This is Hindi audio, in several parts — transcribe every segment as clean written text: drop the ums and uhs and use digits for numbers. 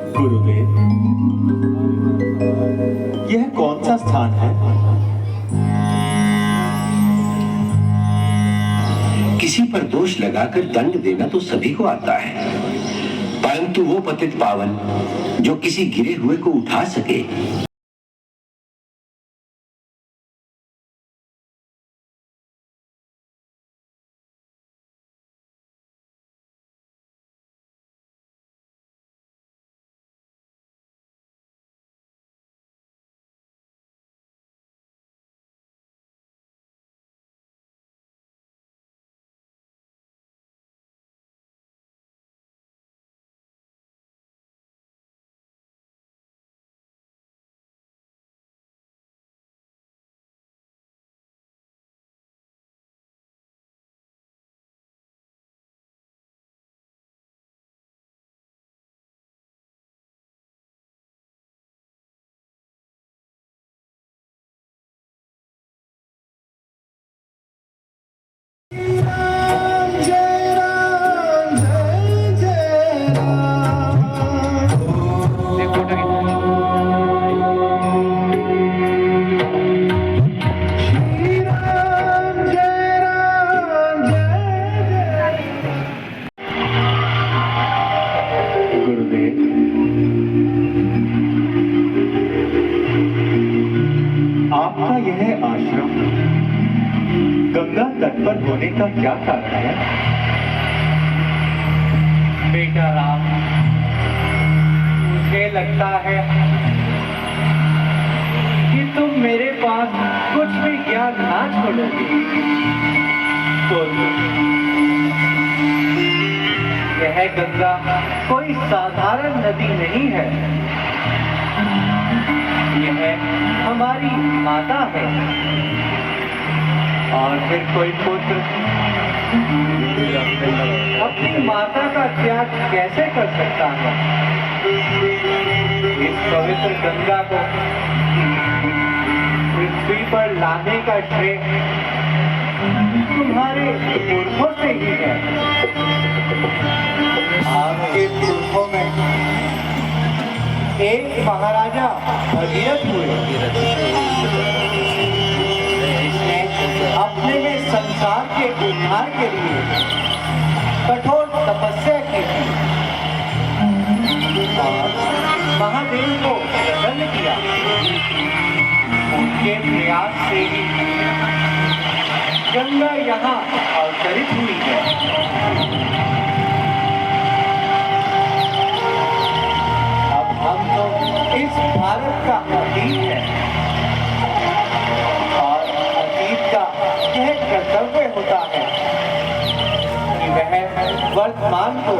गुरुदेव, यह कौन सा स्थान है? किसी पर दोष लगाकर दंड देना तो सभी को आता है, परंतु वो पतित पावन जो किसी गिरे हुए को उठा सके, आपका यह आश्रम गंगा तट पर होने का क्या कारण है? बेटा राम, मुझे लगता है कि तुम मेरे पास कुछ भी ज्ञान ना छोड़ोगे। तो यह गंगा कोई साधारण नदी नहीं है, यह हमारी माता है। और फिर कोई पुत्र अपनी माता का त्याग कैसे कर सकता है? इस पवित्र गंगा को पृथ्वी पर लाने का श्रेय तुम्हारे पुरखों से ही है। आपके पुरखों में एक महाराजा भगीरथ हुए, जिसने अपने में संसार के उद्धार के लिए कठोर तपस्या की थी और महादेव को प्रसन्न किया। उनके प्रयास से ही गंगा यहाँ अवतरित हुई है। अब हम तो इस भारत का अतीत है और अतीत का यह कर्तव्य होता है कि वह वर्तमान को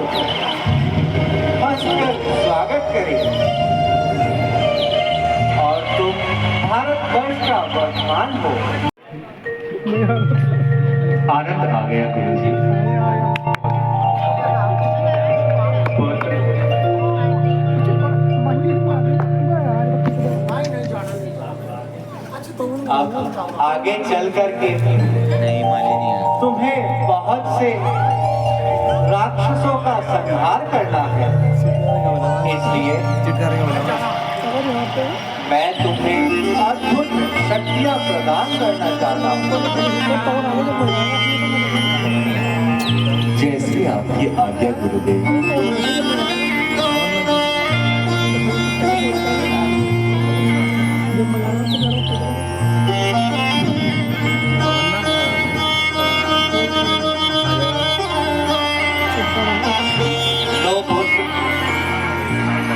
हंसकर स्वागत करे और तुम भारतवर्ष का वर्तमान हो। आनंद आ गया गुरुजी। अब आगे चल करके तुम्हें बहुत से राक्षसों का संहार करना है, इसलिए मैं तुम्हें अद्भुत शक्तियां प्रदान करना चाहता हूँ। जैसी आपकी आज्ञा गुरुदेव।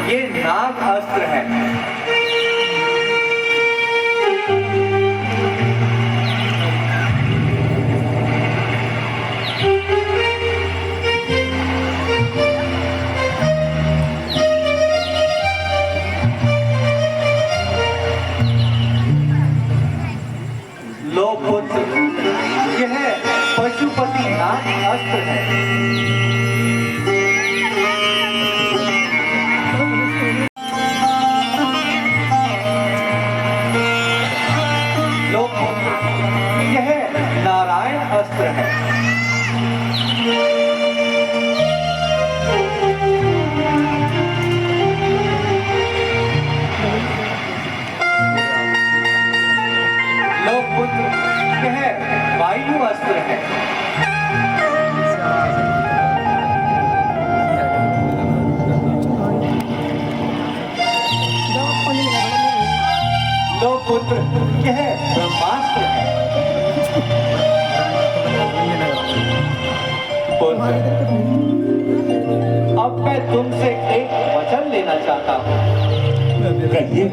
ये नाग अस्त्र है। पुत्र यह ब्रह्मास्त्र है। पुत्र, अब मैं तुमसे एक वचन लेना चाहता हूँ। कहिए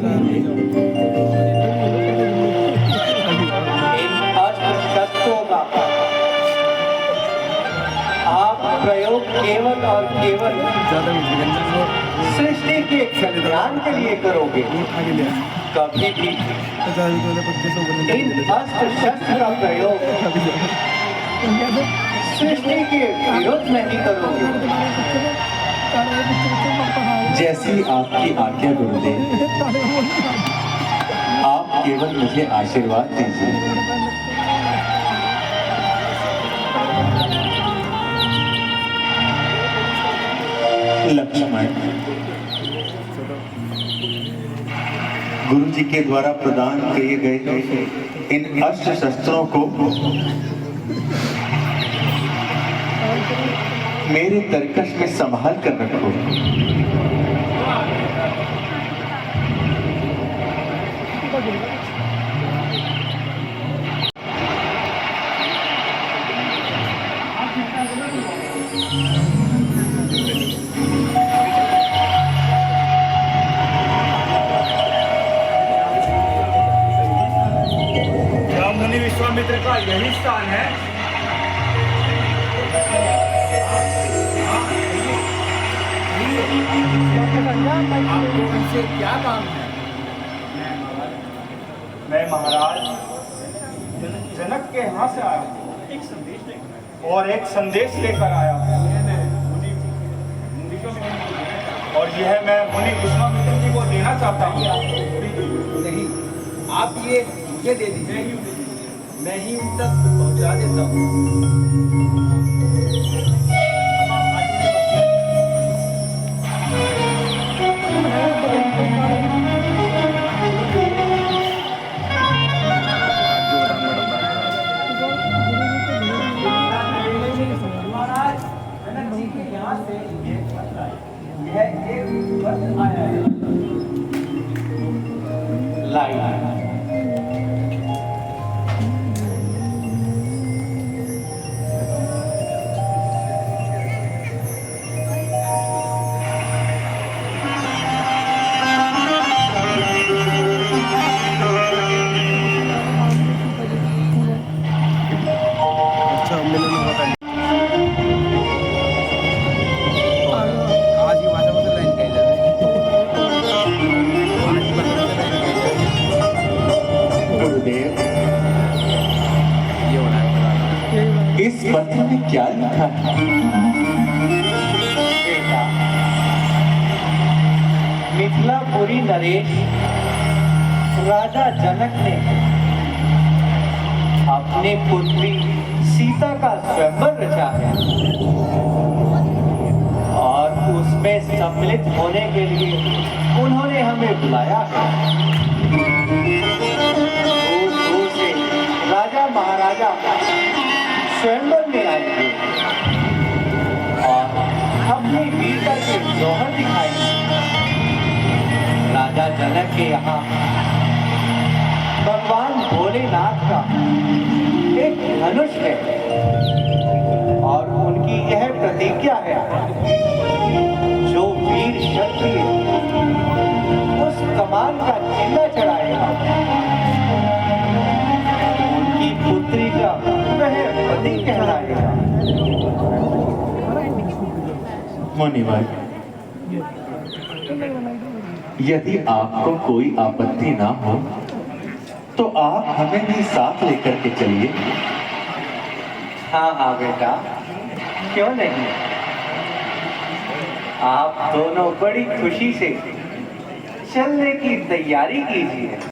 इन अस्त्र शस्त्रों का आप प्रयोग केवल और केवल सृष्टि के कल्याण के लिए करोगे। कभी भी इन अस्त्र शस्त्र का प्रयोग सृष्टि के विरुद्ध नहीं करोगे। जैसी आपकी आज्ञा गुरुदेव। आप केवल मुझे आशीर्वाद दीजिए। लक्ष्मण, गुरु जी के द्वारा प्रदान किए गए इन अस्त्र शस्त्रों को मेरे तरकश में संभाल कर रखो। मुनि विश्वामित्र का यही स्थान है। आपको उनसे क्या काम है? मैं महाराज जनक के यहाँ से आया हूँ और एक संदेश लेकर आया हूँ और यह मैं मुनि विश्वामित्र जी को देना चाहता हूँ। नहीं, आप ये मुझे दे दीजिए, मैं ही उन तक पहुँचा देता हूँ। इस पत्र में क्या लिखा है? बेटा, मिथिलापुरी नरेश राजा जनक ने अपनी पुत्री सीता का स्वयंवर रचा है और उसमें सम्मिलित होने के लिए उन्होंने हमें बुलाया है। दूर दूर से राजा महाराजा स्वयंवर में आएंगे और अपनी वीरता के जौहर दिखाएंगे। राजा जनक के यहाँ भगवान भोलेनाथ का एक धनुष है और उनकी यह प्रतिज्ञा है, जो वीर क्षत्रिय उस कमान का चिन्ह चढ़ाएगा, उनकी पुत्री का वह पति कहलाएगा। मुनिवर, यदि आपको कोई आपत्ति ना हो तो आप हमें भी साथ लेकर के चलिए। हाँ हाँ बेटा, क्यों नहीं। आप दोनों बड़ी खुशी से चलने की तैयारी कीजिए।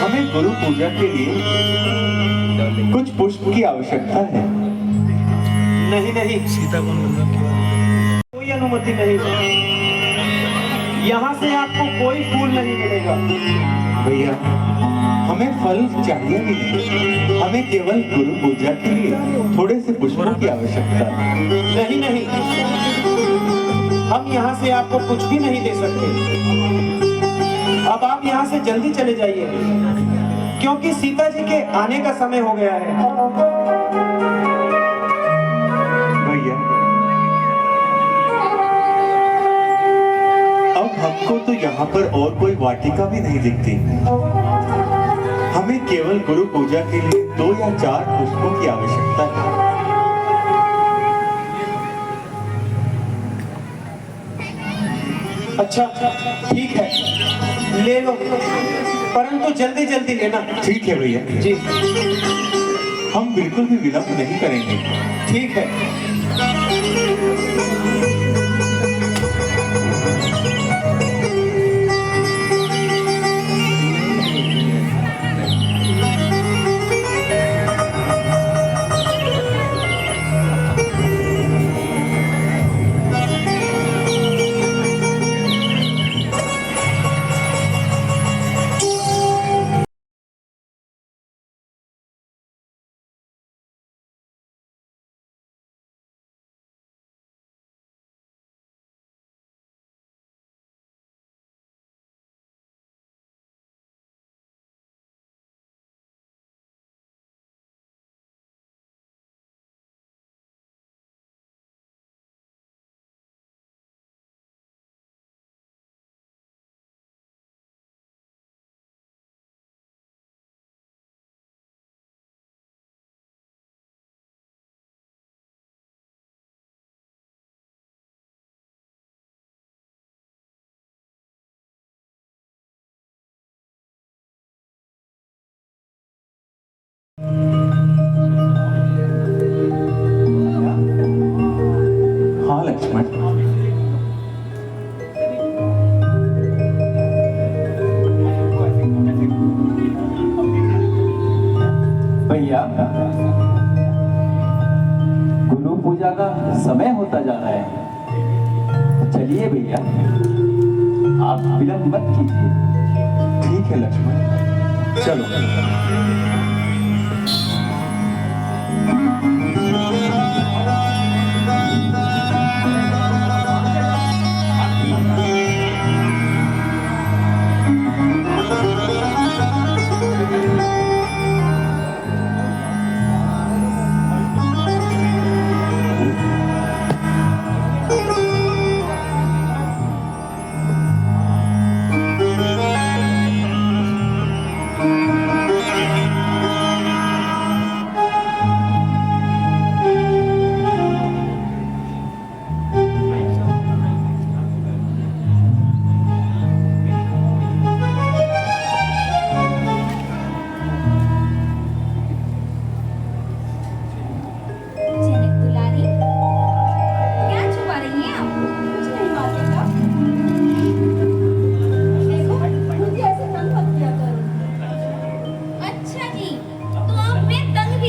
हमें गुरु पूजा के लिए कुछ पुष्प की आवश्यकता है। नहीं नहीं, कोई अनुमति नहीं, यहाँ से आपको कोई फूल नहीं मिलेगा। भैया, हमें फल चाहिए भी नहीं, हमें केवल गुरु पूजा के लिए थोड़े से पुष्पों की आवश्यकता है। नहीं नहीं, हम यहाँ से आपको कुछ भी नहीं दे सकते। अब आप यहाँ से जल्दी चले जाइए, क्योंकि सीता जी के आने का समय हो गया है। भैया, अब हमको तो यहाँ पर और कोई वाटिका भी नहीं दिखती। हमें केवल गुरु पूजा के लिए 2 या 4 पुष्पों की आवश्यकता है। अच्छा ठीक है, ले लो, परंतु जल्दी जल्दी लेना। ठीक है भैया जी, हम बिल्कुल भी विलंब नहीं करेंगे। ठीक है। हाँ लक्ष्मण, भैया, गुरु पूजा का समय होता जा रहा है, चलिए भैया, आप विलंब मत कीजिए। ठीक है लक्ष्मण, चलो।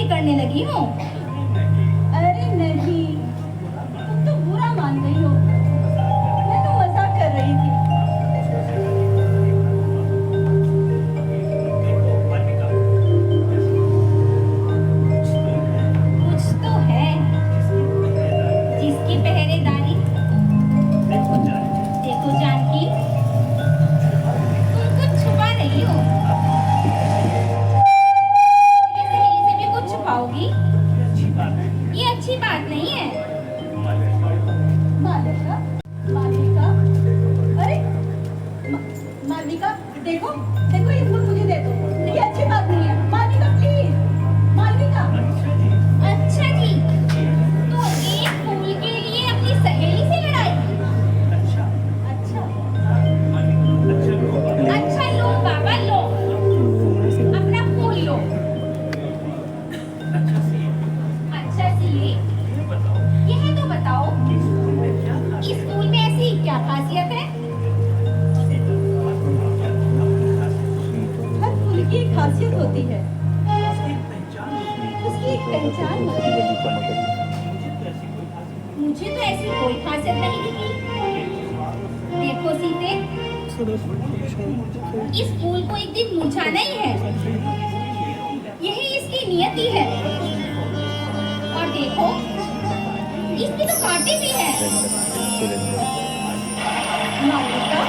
करने लगी हो? अरे नहीं, तुम तो बुरा मान गई हो। मैं तो मजाक कर रही थी। कुछ तो है जिसकी पहरेदारी। देखो जानकी, तुम कुछ छुपा रही हो। छुपाओगी? ये अच्छी बात नहीं है। मालविका, मालविका, अरे मालविका, देखो देखो, ये फूल मुझे दे दो। ये अच्छी बात नहीं है। मालविका प्लीज, मालविका। अच्छा जी, तो एक फूल के लिए अपनी सहेली से लड़ाई? अच्छा लो बाबा, लो अपना फूल लो। अच्छा जी, यह तो बताओ, इस फूल में ऐसी क्या खासियत है खासियत होती है, उसकी एक पहचान होती है। मुझे तो ऐसी कोई खासियत नहीं दिखी। देखो सीते, इस फूल को एक दिन मुरझाना ही है, यही इसकी नियति है। और देखो, इसके तो कांटे भी हैं। मालविका,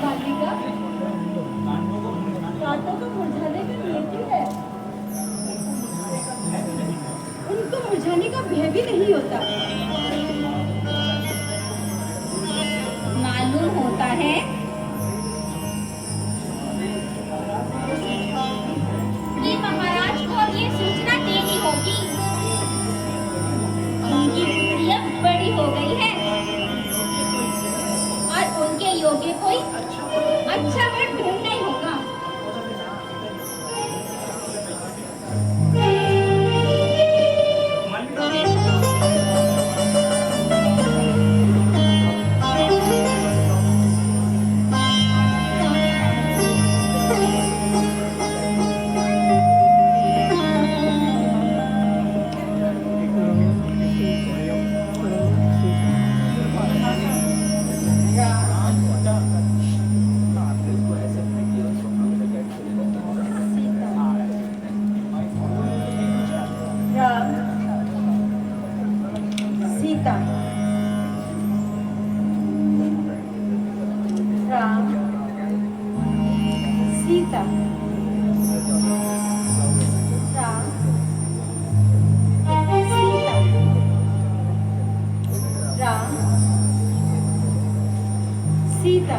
मालविका, कांटों को मुरझाने की नियति है, उनको मुरझाने का भय भी नहीं होता। मालूम होता है कि महाराज को अब ये सूचना देनी होगी। उनकी पुत्री अब बड़ी हो गई है और उनके योग्य कोई अच्छा वर ढूंढना ही होगा। राम, सीता, राम, सीता, राम, सीता, राम, सीता,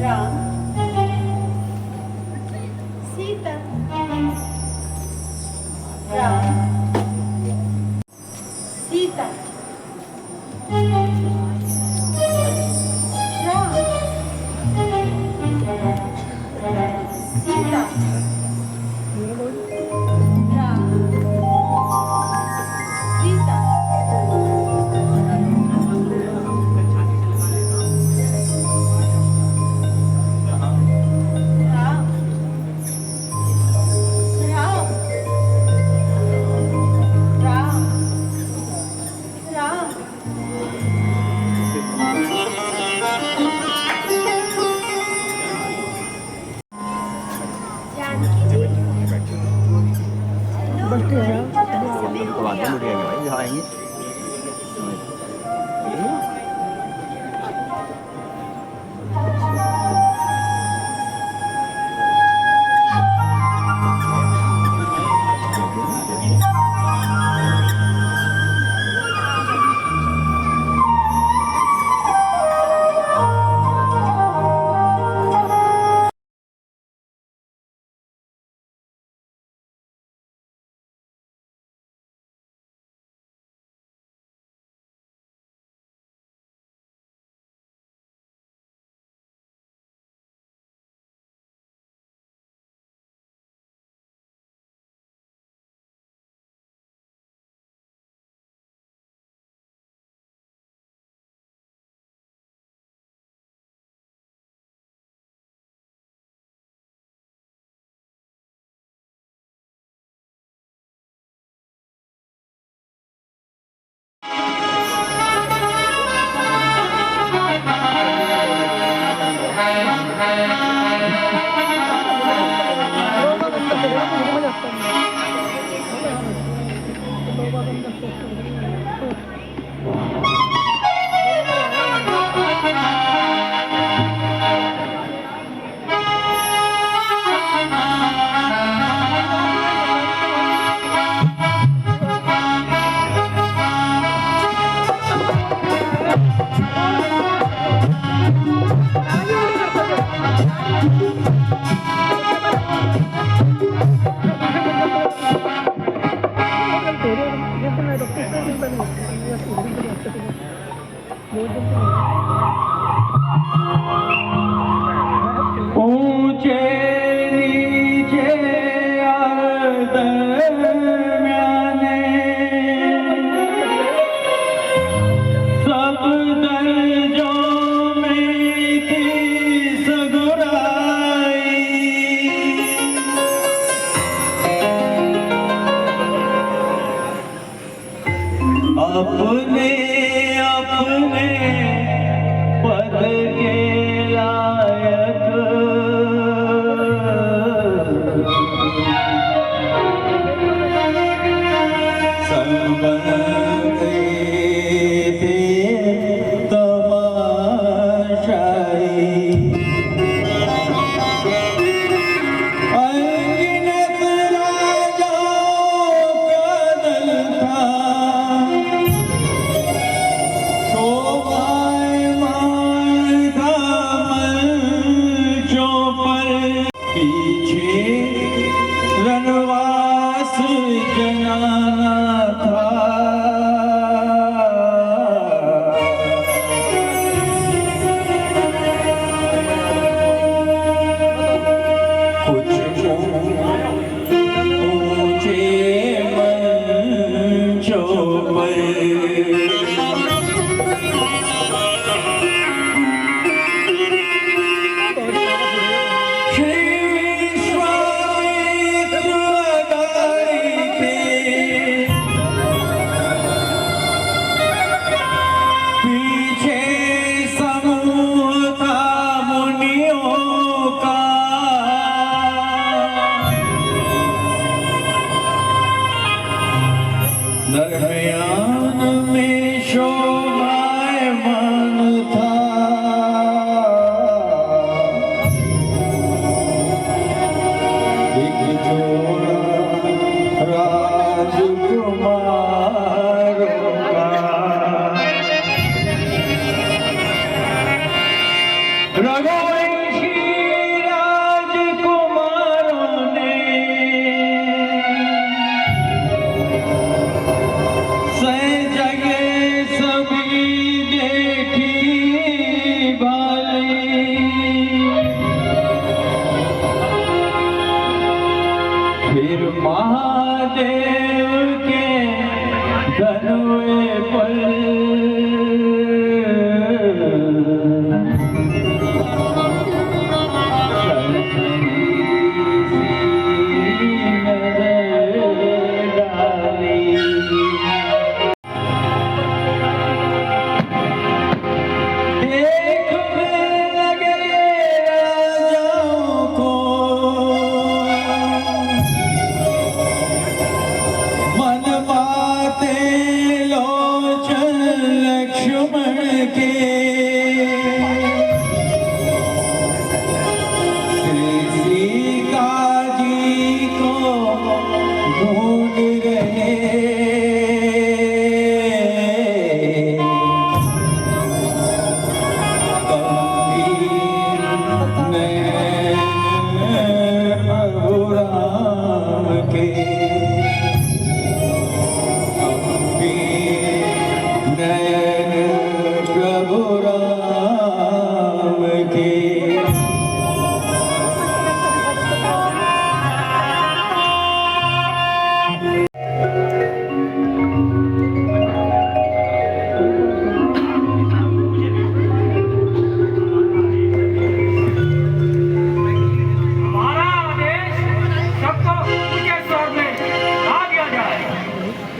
राम, सीता, राम, सीता,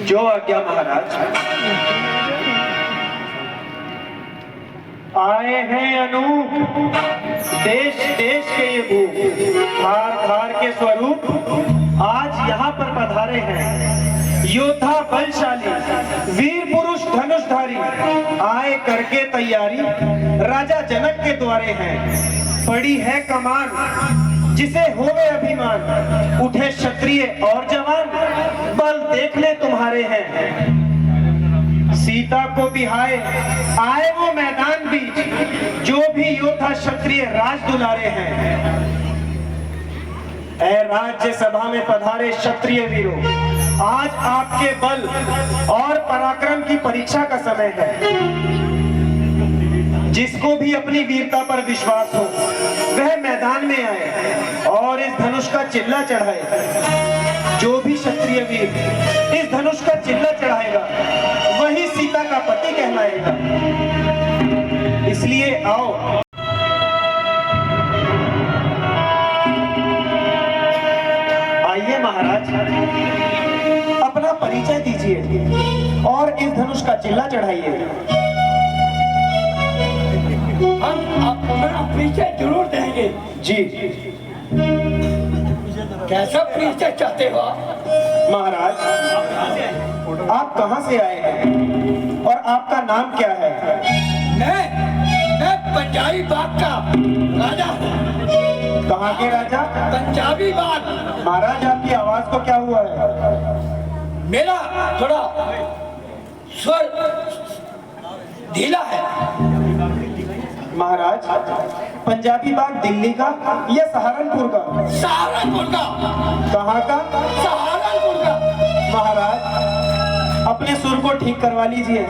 जो आज्ञा महाराज। आए हैं अनूप देश देश के ये भूप, धार धार के स्वरूप आज यहाँ पर पधारे हैं। योद्धा बलशाली वीर पुरुष धनुषधारी आए करके तैयारी राजा जनक के द्वारे हैं। बड़ी है कमान जिसे होवे अभिमान, उठे क्षत्रिय और जवान बल देख ले तुम्हारे हैं। सीता को बिहाए आए वो मैदान बीच, जो भी योद्धा क्षत्रिय राज दुलारे हैं। ऐ राज्य सभा में पधारे क्षत्रिय वीरों, आज आपके बल और पराक्रम की परीक्षा का समय है। जिसको भी अपनी वीरता पर विश्वास हो वह मैदान में आए और इस धनुष का चिल्ला चढ़ाए। जो भी क्षत्रिय वीर इस धनुष का चिल्ला चढ़ाएगा वही सीता का पति कहलाएगा। इसलिए आओ आइए महाराज, अपना परिचय दीजिए और इस धनुष का चिल्ला चढ़ाइए। हम अपना परिचय जरूर देंगे जी। कैसा परिचय चाहते हो आप? महाराज, आप कहाँ से आए हैं और आपका नाम क्या है? मैं पंजाबी बाग का राजा हूँ। कहाँ के राजा? पंजाबी बाग। महाराज, आपकी आवाज को क्या हुआ है? मेरा थोड़ा स्वर ढीला है। महाराज, पंजाबी बाग दिल्ली का या सहारनपुर का? सहारनपुर का। कहाँ का? सहारनपुर का। महाराज, अपने सुर को ठीक करवा लीजिए।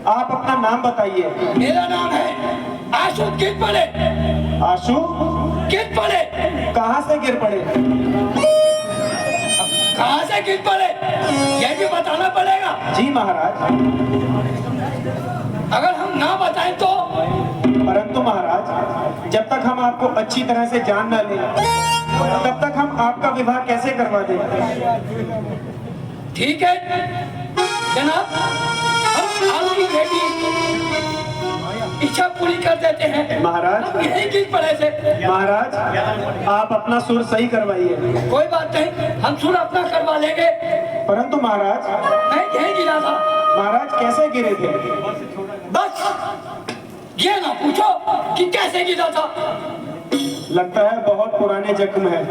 आप अपना नाम बताइए। मेरा नाम है आशु किरपड़े। आशु किरपड़े। कहाँ से गिर पड़े? कहाँ से गिर पड़े ये भी बताना पड़ेगा। जी महाराज। अगर हम ना बताएं तो? परंतु महाराज, जब तक हम आपको अच्छी तरह से जान न लें, तब तक हम आपका विवाह कैसे करवा दें? ठीक है जनाब, हम आपकी बेटी इच्छा पूरी कर देते हैं। महाराज, हम यही गिर पड़े थे। महाराज, आप अपना सुर सही करवाइए। कोई बात नहीं, हम सुर अपना करवा लेंगे। परंतु महाराज, मैं यही गिरा था। महाराज कैसे गिरे थे? बस ये ना पूछो कि कैसे गिरा था। लगता है बहुत पुराने जख्म है।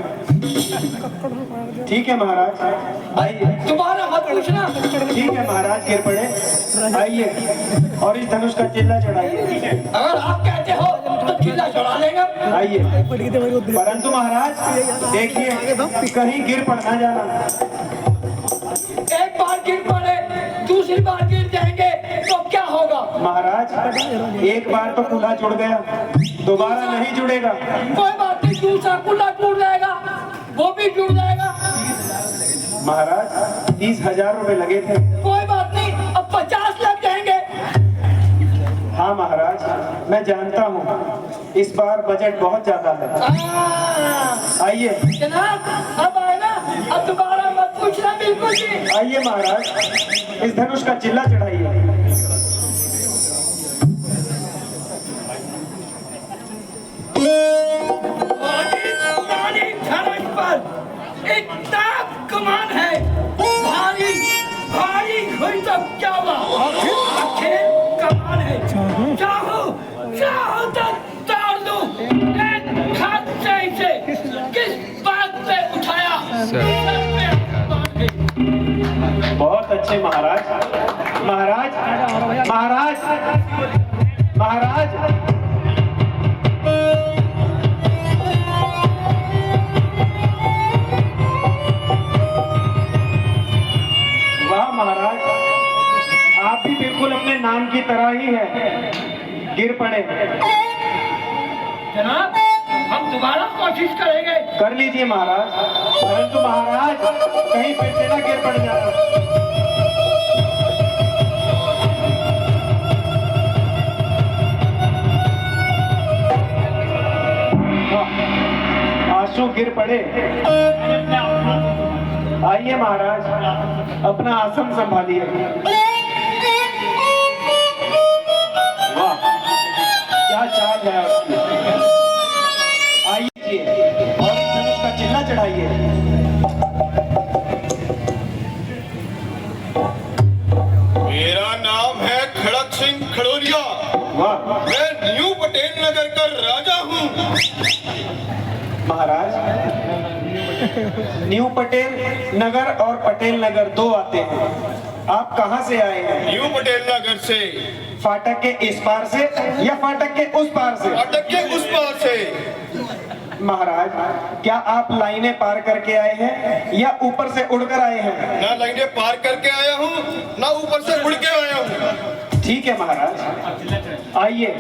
ठीक है महाराज, आइए। दोबारा मत पूछना। ठीक है महाराज, गिर पड़े, आइए और इस धनुष का चिल्ला चढ़ाइए। अगर आप कहते हो तो चिल्ला चढ़ा लेंगे। आइए। परंतु महाराज देखिए, कहीं गिर पड़ ना जाना। एक बार गिर पड़े, दूसरी बार गिर जाएंगे तो क्या होगा? महाराज, एक बार तो कुल्हा जुड़ गया, दोबारा नहीं जुड़ेगा। कोई बात नहीं, दूसरा कुल्ला टूट जाएगा, वो भी जुड़ जाएगा। महाराज, 30,000 रुपए लगे थे। कोई बात नहीं, अब 50 लग जाएंगे। हाँ महाराज, मैं जानता हूँ इस बार बजट बहुत ज्यादा है। आइए। जनाब, अब आए ना, अब दोबारा मत पूछना बिल्कुल भी। आइए महाराज, इस धनुष का चिल्ला चढ़ाइए। धनुष पर इतना कमान है, भारी भारी हुई तो क्या हुआ? आखिर कमान है, चाहो चाहो तो तोड़ दूं। एक हाथ से इसे किस बात पे उठाया, सर पे मार गई। बहुत अच्छे महाराज। महाराज, महाराज, महाराज, वाह महाराज, आप भी बिल्कुल अपने नाम की तरह ही है, गिर पड़े। जनाब, हम दोबारा कोशिश करेंगे। कर लीजिए महाराज, परंतु महाराज कहीं फिर से ना गिर पड़ जाना। आंसू गिर पड़े। आइए महाराज, अपना आसन संभालिए। वाह, क्या चाल है आपकी। आइए और इस धनुष का चिल्ला चढ़ाइए। मेरा नाम है खड़क सिंह खड़ोलिया। वाह मैं न्यू पटेल नगर का राजा हूँ। महाराज, न्यू पटेल नगर और पटेल नगर दो आते हैं। आप कहाँ से आए हैं? न्यू पटेल नगर से। फाटक के इस पार से या फाटक के उस पार से? फाटक के उस पार से। महाराज, क्या आप लाइनें पार करके आए हैं या ऊपर से उड़कर आए हैं? ना लाइनें पार करके आया हूँ, ना ऊपर से उड़ के आया हूँ। ठीक है महाराज, आइए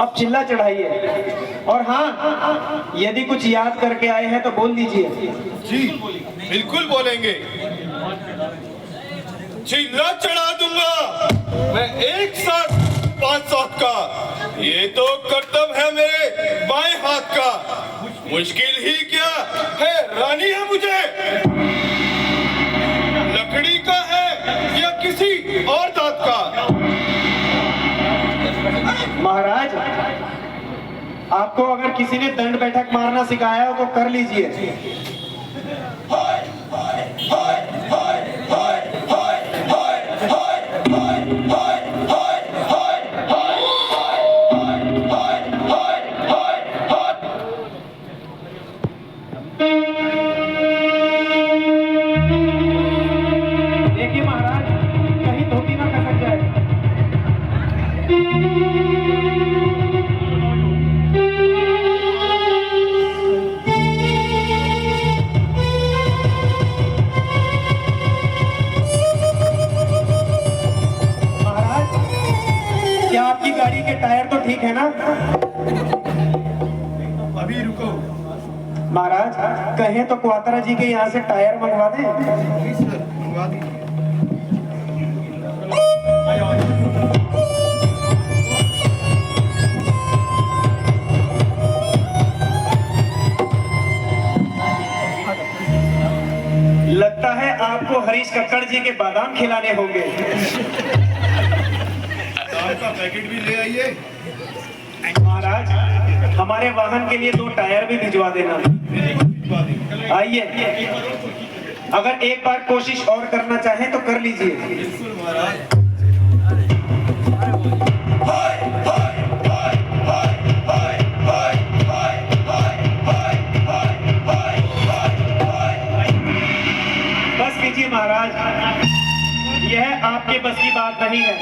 अब चिल्ला चढ़ाइए। और हाँ, यदि कुछ याद करके आए हैं तो बोल दीजिए। जी बिल्कुल बोलेंगे। चिल्ला चढ़ा दूंगा मैं एक साथ 500 का। ये तो कर्तव्य है मेरे बाएं हाथ का। मुश्किल ही क्या है, रानी है मुझे। लकड़ी का है या किसी और दांत का। महाराज, आप आपको अगर किसी ने दंड बैठक मारना सिखाया हो तो कर लीजिए। देखिए महाराज, कहीं धोती ना खसक जाए। महाराज, क्या आपकी गाड़ी के टायर तो ठीक है ना? अभी रुको। महाराज, कहें तो क्वातरा जी के यहाँ से टायर मंगवा दें। मंगवा दीजिए। लगता है आपको हरीश कक्कड़ जी के बादाम खिलाने होंगे। दाल का पैकेट भी ले आइए। महाराज, हमारे वाहन के लिए 2 टायर भी भिजवा देना। आइए, अगर एक बार कोशिश और करना चाहें तो कर लीजिए। बिल्कुल महाराज। बस कीजिए महाराज, यह आपके बस की बात नहीं है।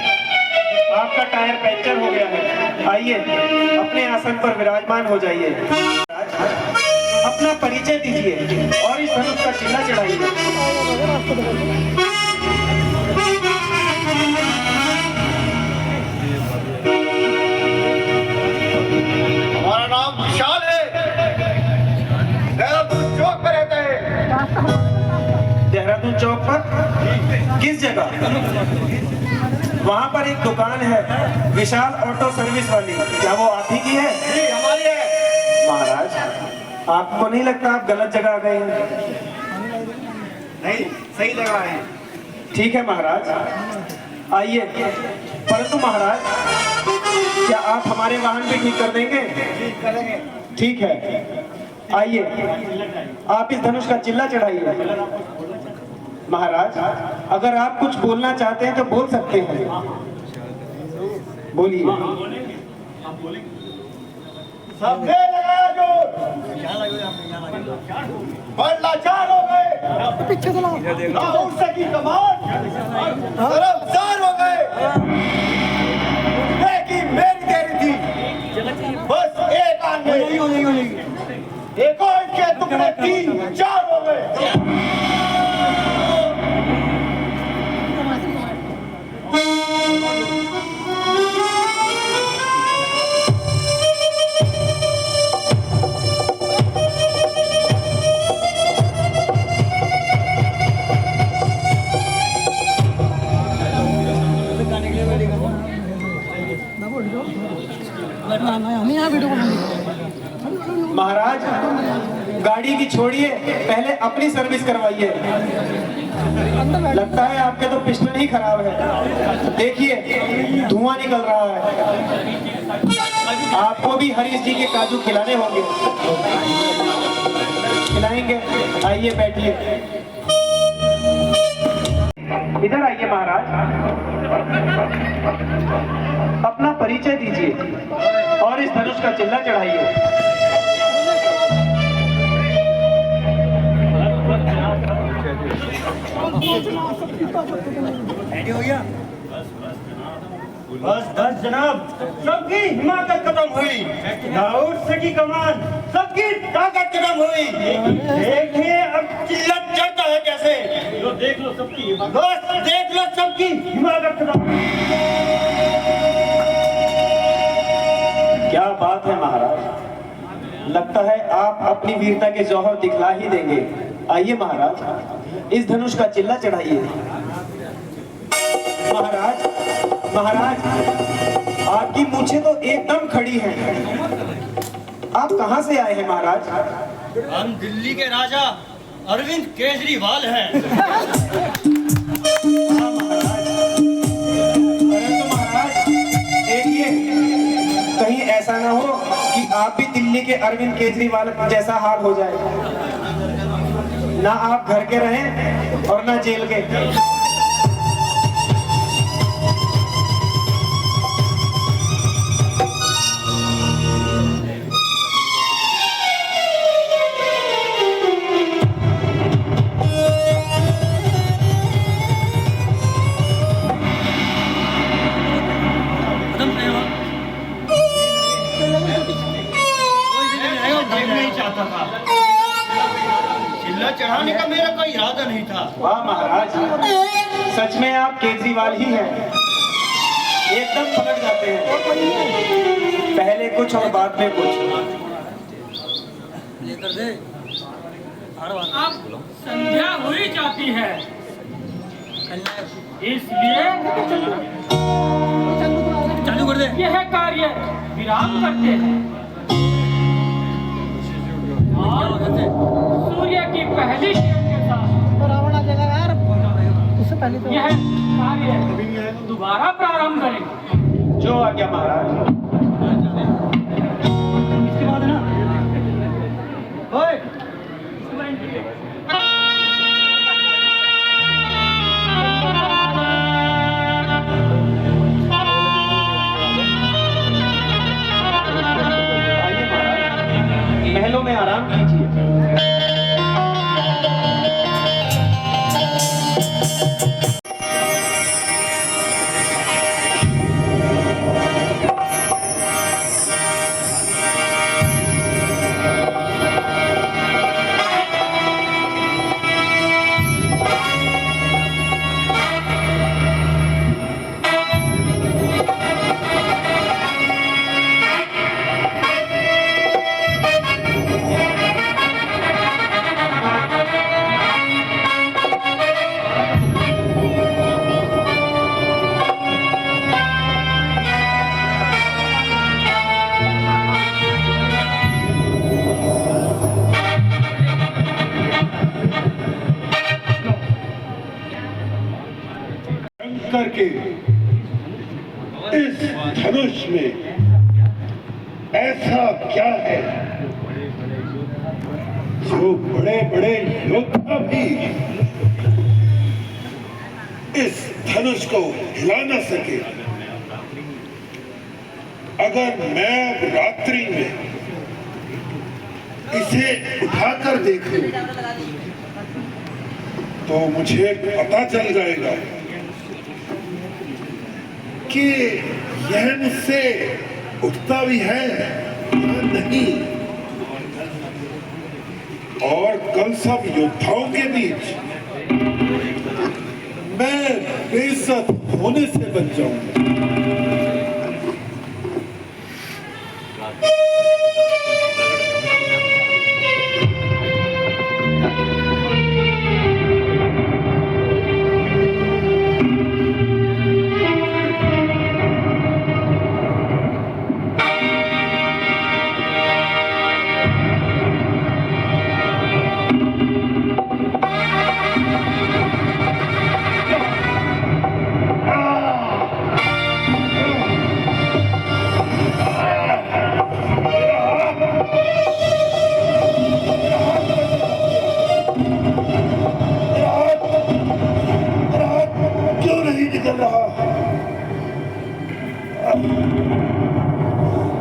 आपका टायर पंचर हो गया है। आइए, अपने आसन पर विराजमान हो जाइए। अपना परिचय दीजिए और इस धनुष का चिल्ला चढ़ाइए। हमारा नाम विशाल है। देहरादून चौक पर रहते हैं। देहरादून चौक पर? किस जगह? वहाँ पर एक दुकान है, विशाल ऑटो सर्विस वाली। क्या वो आप ही की है? जी, हमारी है। महाराज, आपको नहीं लगता आप गलत जगह आ गए हैं? नहीं, सही जगह है। ठीक है महाराज, आइए। परंतु महाराज, क्या आप हमारे वाहन भी ठीक कर देंगे? ठीक करेंगे। ठीक है, आइए, आप इस धनुष का चिल्ला चढ़ाइए। महाराज, अगर आप कुछ बोलना चाहते हैं तो बोल सकते हैं। बोलिए। सबने लगाया जोर। पर लाचार हो गए। ना हो सकी कमान, शर्मसार हो गए। कि मेरी देरी थी, बस एक आन गई। देखो इनके टुकड़े 3-4 हो गए। महाराज, गाड़ी की छोड़िए, पहले अपनी सर्विस करवाइए। लगता है आपके तो पिस्टन ही खराब है। देखिए, धुआं निकल रहा है। आपको भी हरीश जी के काजू खिलाने होंगे। खिलाएंगे, आइए बैठिए। इधर आइए महाराज, अपना परिचय दीजिए और इस धनुष का चिल्ला चढ़ाइए। बस जनाब, सबकी हिमाकत खत्म हुई। दाऊद से की कमान, सबकी ताकत खत्म हुई। देखिए अब चिल्ला चढ़ता है कैसे। देख लो सबकी, बस देख लो सबकी हिमाकत खत्म। क्या बात है महाराज, लगता है आप अपनी वीरता के जौहर दिखला ही देंगे। आइए महाराज, इस धनुष का चिल्ला चढ़ाइए। महाराज, महाराज, आपकी मूंछें तो एकदम खड़ी हैं। आप कहां से आए हैं महाराज? हम दिल्ली के राजा अरविंद केजरीवाल हैं। परंतु महाराज, देखिए, कहीं ऐसा ना हो कि आप भी दिल्ली के अरविंद केजरीवाल जैसा हाल हो जाएगा। ना आप घर के रहें और ना जेल के। चिल्ला चढ़ाने का मेरा कोई इरादा नहीं था। वाह महाराज, सच में आप केजरीवाल ही हैं। एकदम पलट जाते हैं, पहले कुछ और बाद में कुछ। अब संध्या हुई जाती है, इसलिए चालू कर दे। यह कार्य विराम करते हैं और सूर्य की पहली किरण के साथ यह कार्य दोबारा प्रारंभ करेंगे। जो आज्ञा महाराज। इसके बाद ना ओए महलों में आराम कीजिए। करके इस धनुष में ऐसा क्या है जो बड़े बड़े योद्धा भी इस धनुष को हिला न सके। अगर मैं रात्रि में इसे उठाकर देखूं तो मुझे पता चल जाएगा कि यह मुझसे उठता भी है या नहीं। और कल सब योद्धाओं के बीच मैं बेइज्जत होने से बच जाऊंगा।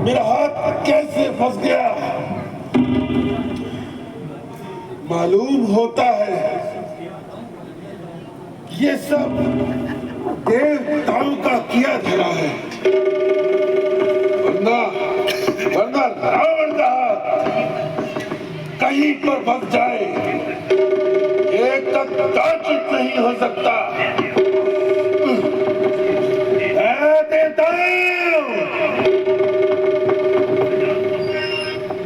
मेरा हाथ कैसे फंस गया? मालूम होता है ये सब देवताओं का किया धरा है, वरना रावण का हाथ कहीं पर फंस जाए एक कदाचित नहीं हो सकता।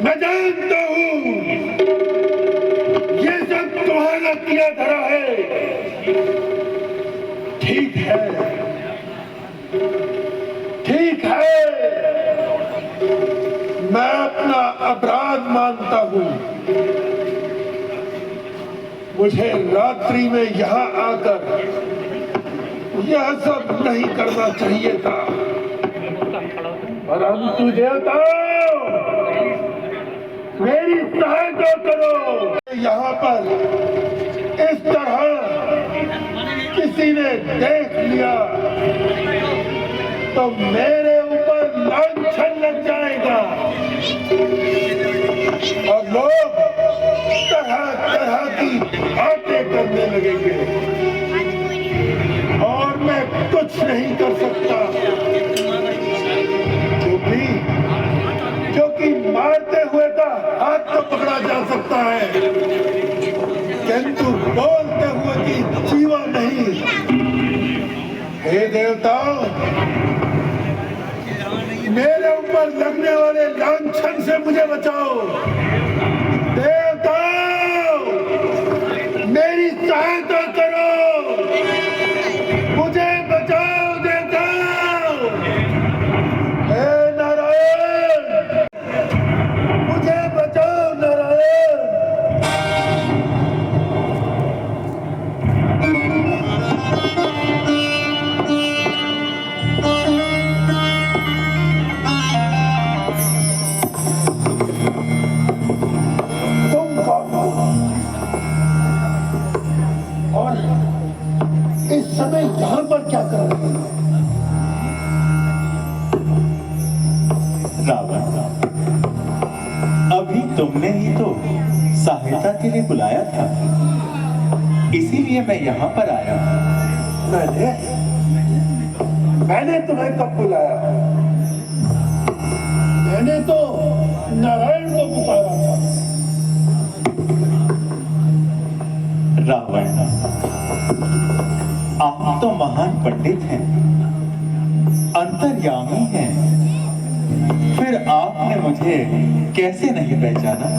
मैं जानता हूं ये सब तुम्हारा किया धरा है। ठीक है, ठीक है, मैं अपना अपराध मानता हूं। मुझे रात्रि में यहां आकर यह सब नहीं करना चाहिए था, परंतु देवताओं मेरी सहायता करो। यहाँ पर इस तरह किसी ने देख लिया तो मेरे ऊपर लांछन लग जाएगा और लोग तरह तरह की बातें करने लगेंगे और मैं कुछ नहीं कर सकता, क्योंकि मारते हुए का हाथ तो पकड़ा जा सकता है किंतु बोलते हुए की जीवन नहीं। हे देवताओं, मेरे ऊपर लगने वाले लांछन से मुझे बचाओ। देवताओं, मेरी सहायता करो, मुझे बचाओ देवताओं। हे नारायण, मुझे बचाओ नारायण। तुम कौन हो? और इस समय यहाँ पर क्या कर रहे हो? रावण, अभी तुमने ही तो सहायता के लिए बुलाया था, इसीलिए मैं यहाँ पर आया। मैंने तुम्हें कब बुलाया? मैंने तो नारायण को पुकारा था। रावण, आप तो महान पंडित हैं, अंतर्यामी हैं, फिर आपने मुझे कैसे नहीं पहचाना?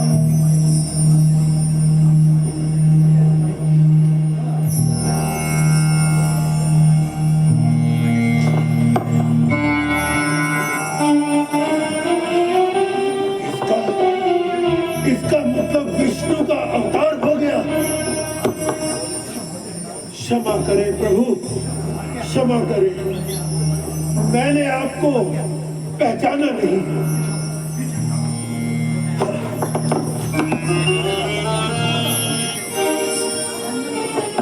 इसका मतलब विष्णु का अवतार हो गया। क्षमा करें प्रभु, क्षमा करें, मैंने आपको पहचाना नहीं।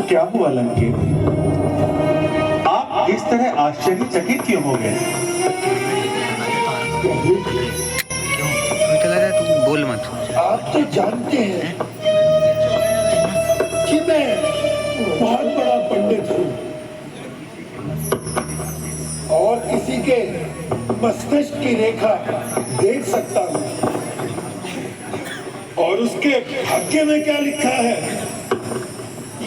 क्या हुआ लंकेश? आप इस तरह आश्चर्यचकित क्यों हो गए? बोल मत। आप तो जानते हैं कि मैं बहुत बड़ा पंडित हूँ और किसी के मस्तिष्क की रेखा देख सकता हूँ और उसके भाग्य में क्या लिखा है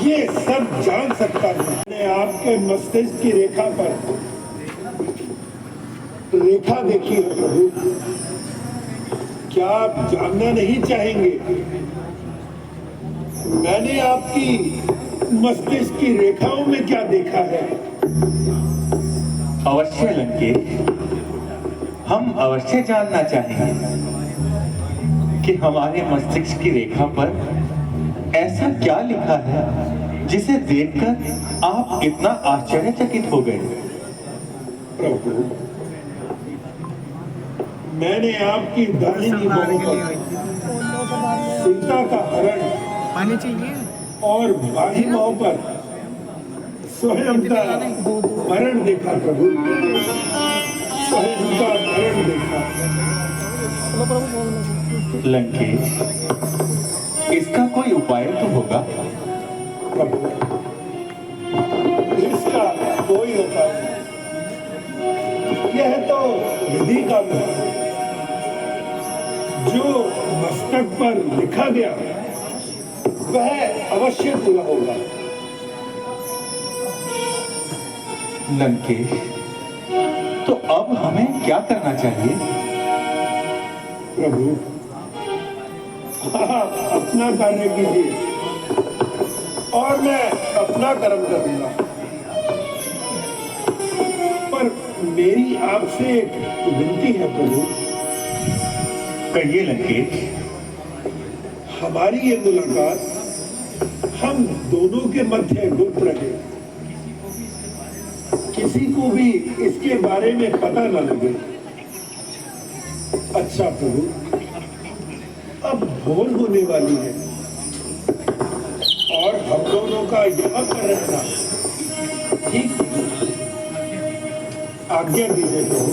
ये सब जान सकता हूँ। मैंने आपके मस्तिष्क की रेखा पर रेखा देखी है प्रभु, क्या आप जानना नहीं चाहेंगे मैंने आपकी मस्तिष्क की रेखाओं में क्या देखा है? अवश्य लंकेश, हम अवश्य जानना चाहेंगे कि हमारे मस्तिष्क की रेखा पर ऐसा क्या लिखा है जिसे देखकर आप इतना आश्चर्यचकित हो गए? प्रभु, मैंने आपकी दाहिनी बाहों पर सीता का हरण पानी चाहिए और बाई बाहों पर स्वयं का मरण देखा प्रभु, स्वयं का मरण देखा। लंकेश, इसका कोई उपाय तो होगा? प्रभु, इसका कोई उपाय नहीं, यह तो विधि का नियम है। जो मस्तक पर लिखा गया वह अवश्य पूरा होगा। लंकेश, तो अब हमें क्या करना चाहिए? प्रभु, आप अपना कार्य कीजिए और मैं अपना कर्म करूंगा, पर मेरी आपसे एक विनती है प्रभु। कहिए लंकेश। हमारी ये मुलाकात हम दोनों के मध्य गुप्त रहे, किसी को भी इसके बारे में पता न लगे। अच्छा प्रभु, अब भोर होने वाली है और हम दोनों का यहाँ पर रहना ठीक आज्ञा दीजिए प्रभु।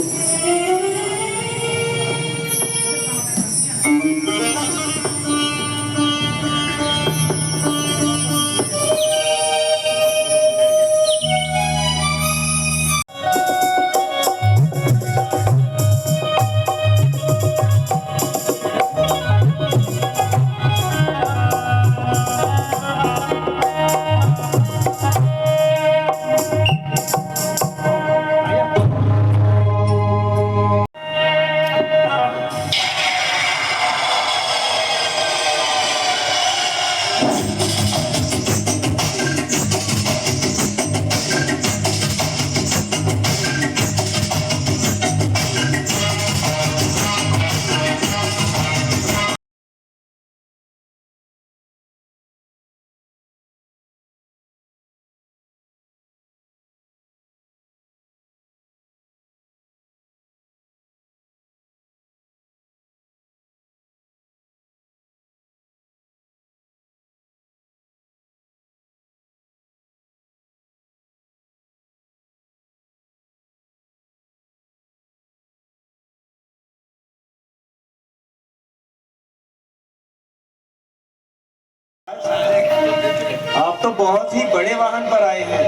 आप तो बहुत ही बड़े वाहन पर आए हैं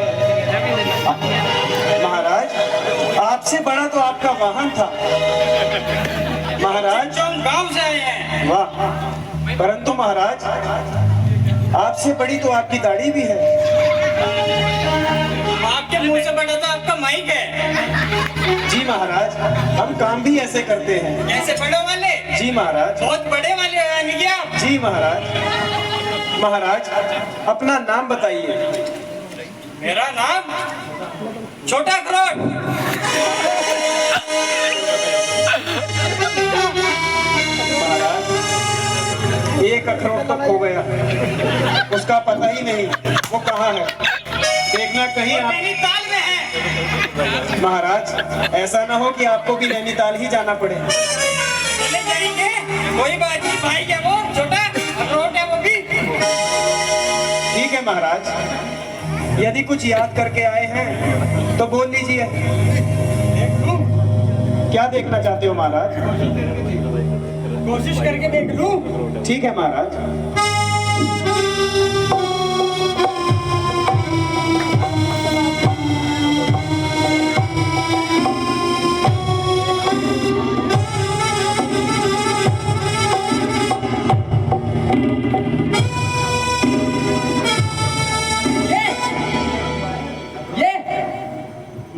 महाराज। आपसे बड़ा तो आपका वाहन था महाराज। हम गांव से आए हैं। वाह, परंतु महाराज आपसे बड़ी तो आपकी दाढ़ी भी है। आपके मुंह से बड़ा तो आपका माइक है। जी महाराज, हम काम भी ऐसे करते हैं। ऐसे बड़े वाले? जी महाराज। बहुत बड़े वाले हैं क्या? जी महाराज। महाराज अपना नाम बताइए। मेरा नाम छोटा अखरोट। महाराज एक अखरोट तो खो गया, उसका पता ही नहीं वो कहाँ है। देखना कहीं आप नैनीताल में है। महाराज ऐसा ना हो कि आपको भी नैनीताल ही जाना पड़े। चले जाएंगे, कोई बात नहीं। भाई क्या वो छोटा अखरोट है वो भी। ठीक है महाराज, यदि कुछ याद करके आए हैं तो बोल लीजिए। क्या देखना चाहते हो महाराज? कोशिश करके देख लूं। ठीक है महाराज।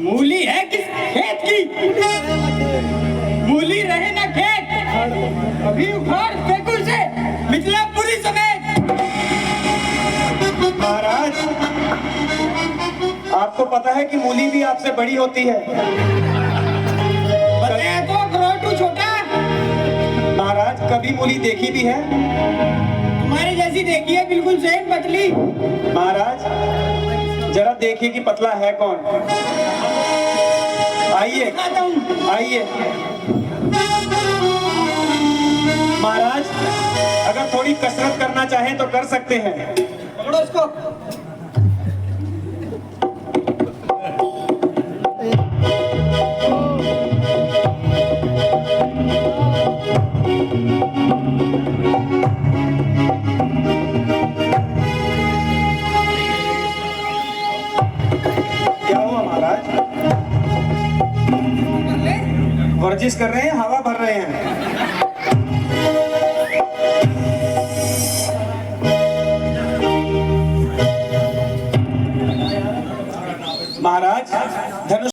मूली है किस खेत की? मूली रहे ना खेत, अभी उखाड़ फेंकू से मिथिला पूरी समेत। महाराज आपको पता है कि मूली भी आपसे बड़ी होती है। बताया तो अखरोटू छोटा। महाराज कभी मूली देखी भी है? तुम्हारी जैसी देखी है, बिल्कुल सेम पतली। महाराज जरा देखिए कि पतला है कौन। आइए आइए महाराज, अगर थोड़ी कसरत करना चाहें तो कर सकते हैं। पकड़ो इसको। क्या हुआ महाराज? वर्जिश कर रहे हैं, हवा भर रहे हैं। महाराज धनुष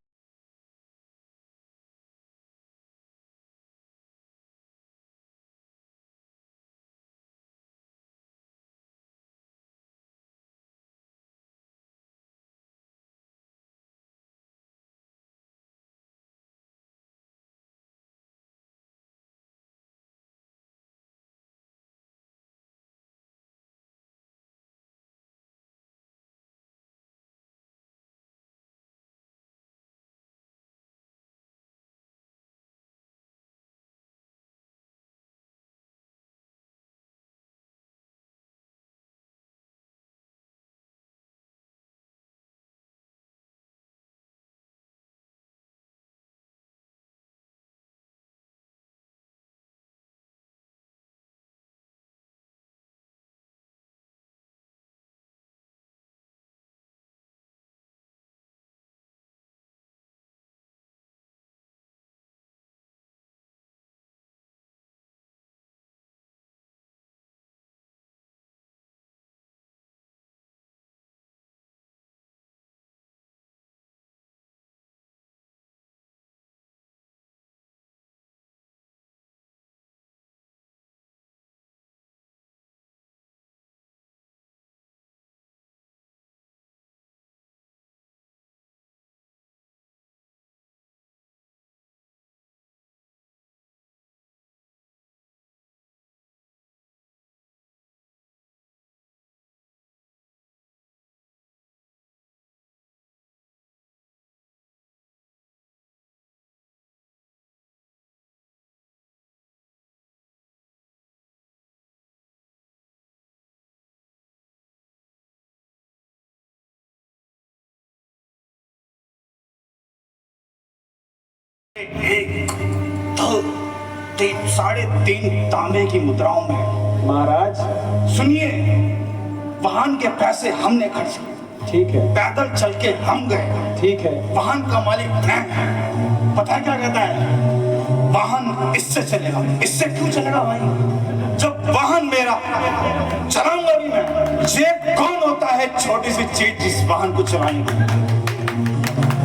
एक, दो, तीन, 3.5 तांबे की मुद्राओं में। महाराज सुनिए, वाहन के पैसे हमने खर्च किए, ठीक है, पैदल चल के हम गए, ठीक है। वाहन का मालिक मैं हूं। पता है क्या कहता है? वाहन इससे चलेगा। इससे क्यों चलेगा भाई? जब वाहन मेरा, चलाऊंगा भी मैं। ये कौन होता है छोटी सी चीज जिस वाहन को चलाने को?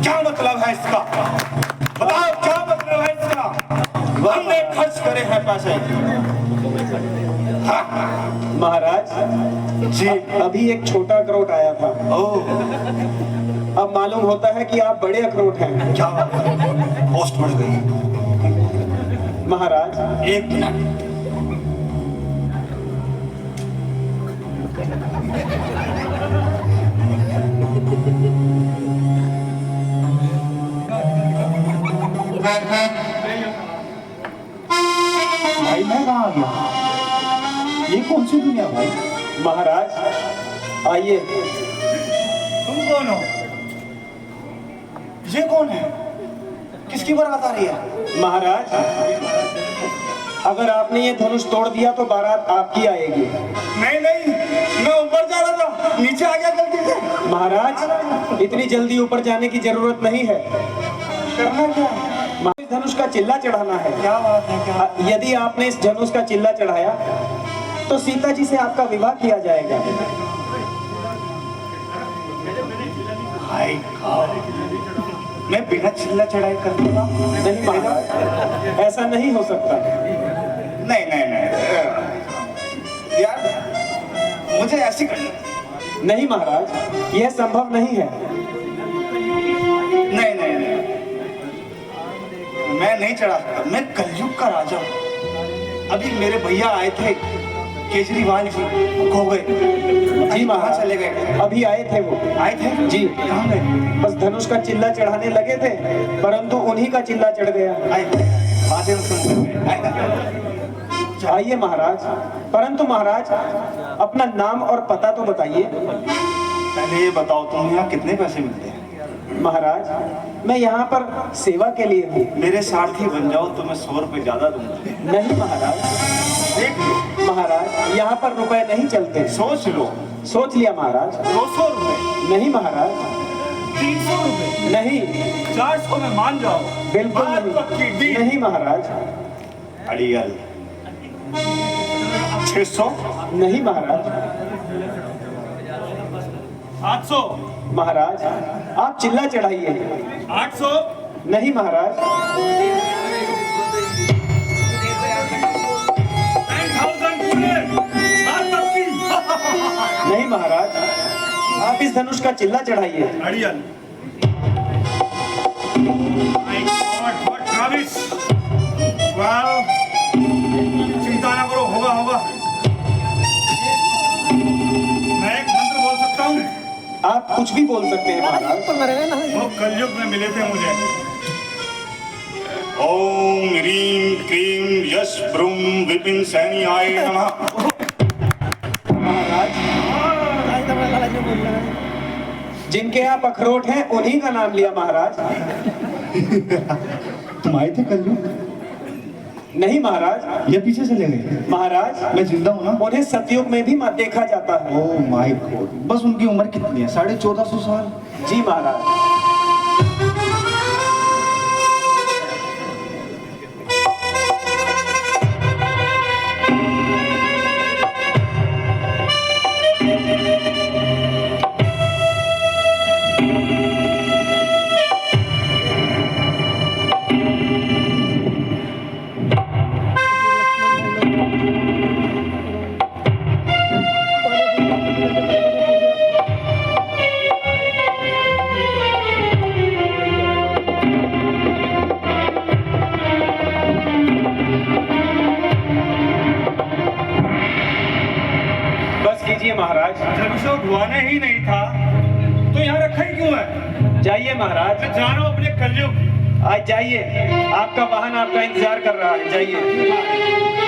क्या मतलब है इसका? बताओ क्या मतलब है इसका? हमने खर्च करे हैं पैसे। हाँ। महाराज जी अभी एक छोटा अखरोट आया था। ओह, अब मालूम होता है कि आप बड़े अखरोट हैं। क्या बात है? पोस्ट बढ़ गई। महाराज एक मिनट, भाई मैं कहाँ आ गया? ये कौन सी दुनिया भाई? महाराज आइए। तुम कौन हो? ये कौन है? किसकी बारात आ रही है? महाराज अगर आपने ये धनुष तोड़ दिया तो बारात आपकी आएगी। नहीं नहीं, मैं ऊपर जा रहा था, नीचे आ गया गलती से। महाराज इतनी जल्दी ऊपर जाने की जरूरत नहीं है। करना क्या? इस धनुष का चिल्ला चढ़ाना है। क्या बात है? क्या? यदि आपने इस धनुष का चिल्ला चढ़ाया तो सीता जी से आपका विवाह किया जाएगा। हाय गॉड, मैं बिना चिल्ला चढ़ाई कर दूंगा? नहीं महाराज, ऐसा नहीं हो सकता। नहीं नहीं नहीं यार, मुझे ऐसी करनी। नहीं महाराज, यह संभव नहीं है। नहीं नहीं नहीं, मैं नहीं चढ़ा सकता। मैं कलयुग का राजा हूँ। अभी मेरे भैया आए थे केजरीवाल जी, खो गए। जी कहाँ महाराज चले गए? अभी आए थे वो। आए थे जी। कहाँ गए? बस धनुष का चिल्ला चढ़ाने लगे थे, परंतु उन्हीं का चिल्ला चढ़ गया। आए बातें सुन गए। आइए महाराज, परंतु महाराज अपना नाम और पता तो बताइए। पहले ये बताओ, तुम यहाँ कितने पैसे मिलते हैं? महाराज मैं यहाँ पर सेवा के लिए हूँ। मेरे सारथी बन जाओ तो मैं 100 रुपए ज्यादा दूंगा। नहीं महाराज, देख लो, महाराज यहाँ पर रुपए नहीं चलते। सोच लो। सोच लिया महाराज। 200 रुपए? नहीं महाराज। 300 रुपए? नहीं। 400 में मान जाओ? बिल्कुल बात पक्की, नहीं। डील। नहीं महाराज। अड़ियल 600? नहीं महाराज। 800? महाराज आप चिल्ला चढ़ाइए। 800? नहीं महाराज। 10,000 पूरे? बात पक्की? नहीं महाराज, आप इस धनुष का चिल्ला चढ़ाइए। अड़ियल। My God, what rubbish! Well, चिंता ना करो, होगा होगा। मैं एक मंत्र बोल सकता हूँ? आप कुछ भी बोल सकते हैं महाराज। वो कलयुग में मिले थे मुझे। ओम ह्रीं क्रीं यश ब्रूम विपिन सैनियाय नमः। महाराज जिनके आप अखरोट हैं उन्हीं का नाम लिया महाराज। तुम आए थे कलयुग? नहीं महाराज। ये पीछे चले गए? महाराज मैं जिंदा हूँ ना? उन्हें सतयुग में भी मत देखा जाता है। ओह माय गॉड, बस उनकी उम्र कितनी है? 1450 साल? जी महाराज। महाराज। जब इसे उठवाना ही नहीं था तो यहाँ रखा ही क्यों है? जाइए महाराज। मैं जा रहा हूँ अपने कलयुग। आज जाइए, आपका वाहन आपका इंतजार कर रहा है। जाइए।